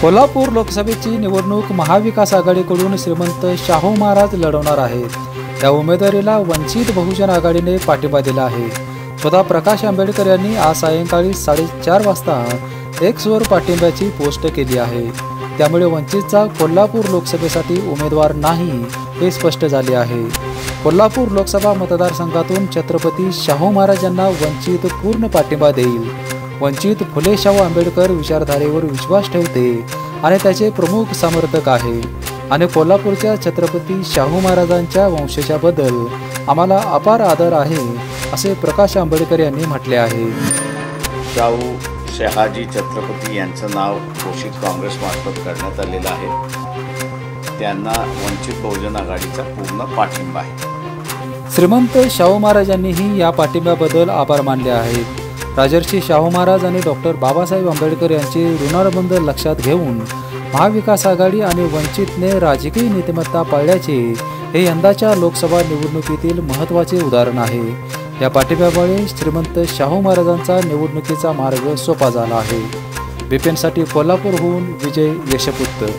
कोल्हापूर लोकसभेची निवडणूक महाविकास आघाडीकडून श्रीमंत शाहू महाराज लढवणार आहेत। या उमेदवारीला वंचित बहुजन आघाडीने पाठिंबा दिला आहे। स्वतः प्रकाश आंबेडकर यांनी आज सायंकाळी 4:30 वाजता एक्सवर पाठिंब्याची पोस्ट केली आहे। त्यामुळे वंचितचा कोल्हापूर लोकसभेसाठी उमेदवार नाही हे स्पष्ट झाले आहे। कोल्हापूर लोकसभा मतदारसंघातून छत्रपती शाहू महाराज यांना वंचित पूर्ण पाठिंबा देईल। वंचित फुले शाहू आंबेडकर विचारधारेवर विश्वास ठेवते आणि त्याचे प्रमुख समर्थक आहे आणि कोल्हापूरच्या छत्रपती शाहू महाराजांच्या वंशजाबद्दल आम्हाला अपार आदर आहे असे प्रकाश आंबेडकर यांनी म्हटले आहे। शाहू शहाजी छत्रपती यांचं नाव घोषित काँग्रेसमार्फत करण्यात आलेलं आहे। त्यांना वंचित बहुजन आघाडीचा पूर्ण पाठिंबा आहे। श्रीमंत शाहू महाराज यांनीही या पाठिंब्याबद्दल आभार मानले आहेत। राजर्षी शाहू महाराज आणि डॉक्टर बाबासाहेब आंबेडकर यांचे ऋणानुबंध लक्षात घेऊन महाविकास आघाडी आणि वंचितने राजकीय नीतिमत्ता पाळल्याचे हे यंदाच्या लोकसभा निवडणुकीतील महत्त्वाचे उदाहरण आहे। या पाठिंब्यामुळे श्रीमंत शाहू महाराजांचा निवडणुकीचा मार्ग सोपा झाला आहे। बिपिनसाठी कोल्हापूरहून विजय यशपुत्र।